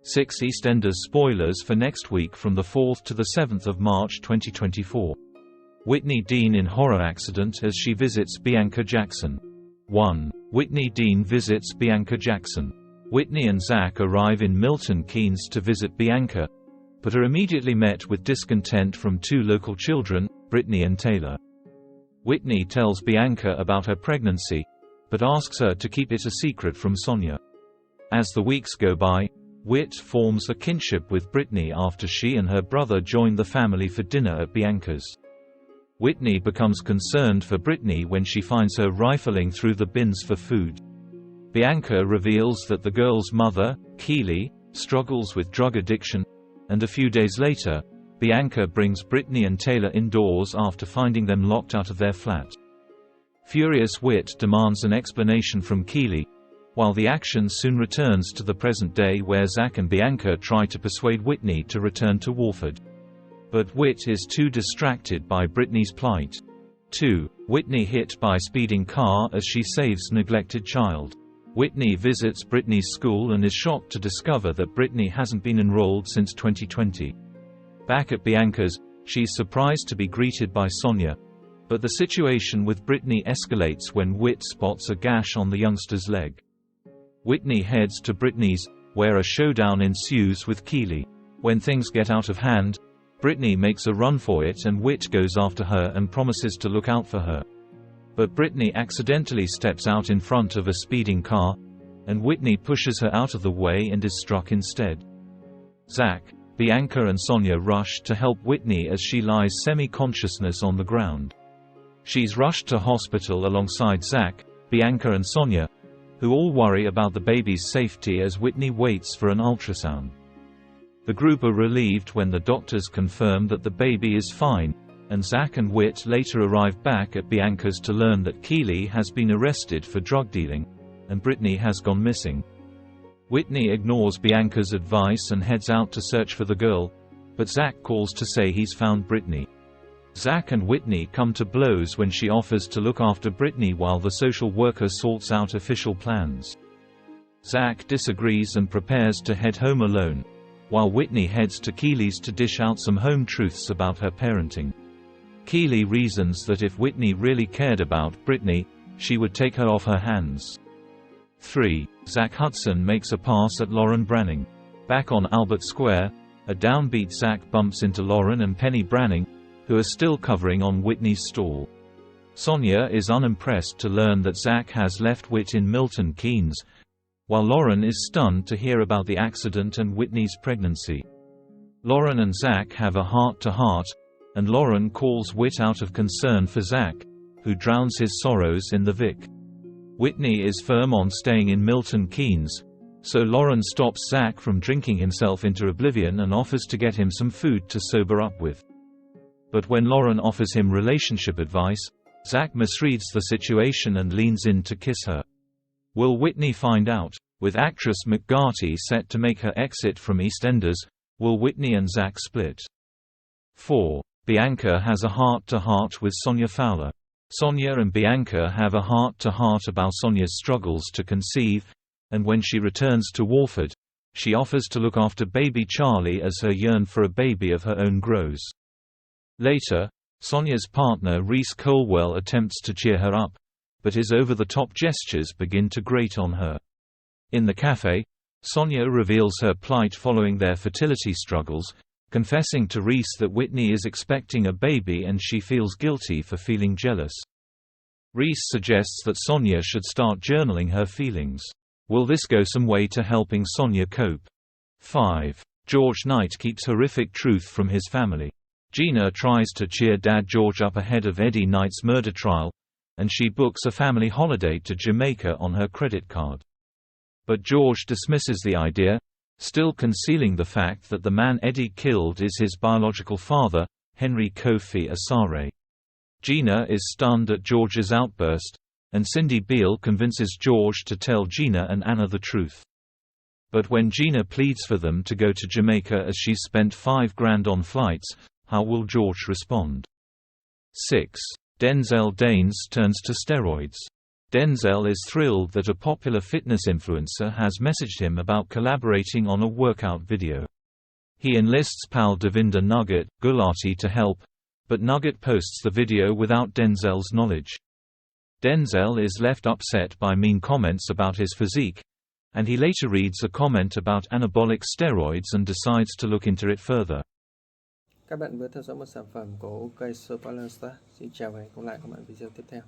6 EastEnders spoilers for next week from the 4th to the 7th of March 2024. Whitney Dean in horror accident as she visits Bianca Jackson. 1. Whitney Dean visits Bianca Jackson. Whitney and Zach arrive in Milton Keynes to visit Bianca, but are immediately met with discontent from two local children, Brittany and Taylor. Whitney tells Bianca about her pregnancy, but asks her to keep it a secret from Sonia. As the weeks go by, Whit forms a kinship with Brittany after she and her brother join the family for dinner at Bianca's. Whitney becomes concerned for Brittany when she finds her rifling through the bins for food. Bianca reveals that the girl's mother, Keely, struggles with drug addiction, and a few days later, Bianca brings Brittany and Taylor indoors after finding them locked out of their flat. Furious Whit demands an explanation from Keely, while the action soon returns to the present day where Zach and Bianca try to persuade Whitney to return to Walford. But Whit is too distracted by Brittany's plight. 2. Whitney hit by speeding car as she saves neglected child. Whitney visits Brittany's school and is shocked to discover that Brittany hasn't been enrolled since 2020. Back at Bianca's, she's surprised to be greeted by Sonia, but the situation with Brittany escalates when Whit spots a gash on the youngster's leg. Whitney heads to Brittany's, where a showdown ensues with Keely. When things get out of hand, Brittany makes a run for it and Whit goes after her and promises to look out for her. But Brittany accidentally steps out in front of a speeding car, and Whitney pushes her out of the way and is struck instead. Zach, Bianca and Sonia rush to help Whitney as she lies semi-consciousness on the ground. She's rushed to hospital alongside Zach, Bianca and Sonia, who all worry about the baby's safety as Whitney waits for an ultrasound. The group are relieved when the doctors confirm that the baby is fine, and Zach and Whit later arrive back at Bianca's to learn that Keely has been arrested for drug dealing, and Brittany has gone missing. Whitney ignores Bianca's advice and heads out to search for the girl, but Zach calls to say he's found Brittany. Zach and Whitney come to blows when she offers to look after Brittany while the social worker sorts out official plans. Zach disagrees and prepares to head home alone, while Whitney heads to Keely's to dish out some home truths about her parenting. Keely reasons that if Whitney really cared about Brittany, she would take her off her hands. 3. Zach Hudson makes a pass at Lauren Branning. Back on Albert Square, a downbeat Zach bumps into Lauren and Penny Branning, who are still covering on Whitney's stall. Sonia is unimpressed to learn that Zach has left Whit in Milton Keynes, while Lauren is stunned to hear about the accident and Whitney's pregnancy. Lauren and Zach have a heart-to-heart, and Lauren calls Whit out of concern for Zach, who drowns his sorrows in the Vic. Whitney is firm on staying in Milton Keynes, so Lauren stops Zach from drinking himself into oblivion and offers to get him some food to sober up with. But when Lauren offers him relationship advice, Zach misreads the situation and leans in to kiss her. Will Whitney find out? With actress McGarty set to make her exit from EastEnders, will Whitney and Zach split? 4. Bianca has a heart-to-heart with Sonia Fowler. Sonia and Bianca have a heart-to-heart about Sonia's struggles to conceive, and when she returns to Walford, she offers to look after baby Charlie as her yearn for a baby of her own grows. Later, Sonia's partner Reese Colwell attempts to cheer her up, but his over-the-top gestures begin to grate on her. In the cafe, Sonia reveals her plight following their fertility struggles, confessing to Reese that Whitney is expecting a baby and she feels guilty for feeling jealous. Reese suggests that Sonia should start journaling her feelings. Will this go some way to helping Sonia cope? 5. George Knight keeps horrific truth from his family. Gina tries to cheer Dad George up ahead of Eddie Knight's murder trial, and she books a family holiday to Jamaica on her credit card. But George dismisses the idea, still concealing the fact that the man Eddie killed is his biological father, Henry Kofi Asare. Gina is stunned at George's outburst, and Cindy Beale convinces George to tell Gina and Anna the truth. But when Gina pleads for them to go to Jamaica as she's spent $5,000 on flights, how will George respond? 6. Denzel Danes turns to steroids. Denzel is thrilled that a popular fitness influencer has messaged him about collaborating on a workout video. He enlists pal Devinder Nugget, Gulati to help, but Nugget posts the video without Denzel's knowledge. Denzel is left upset by mean comments about his physique, and he later reads a comment about anabolic steroids and decides to look into it further. Các bạn vừa theo dõi một sản phẩm của OK Balance. Xin chào và hẹn gặp lại các bạn video tiếp theo.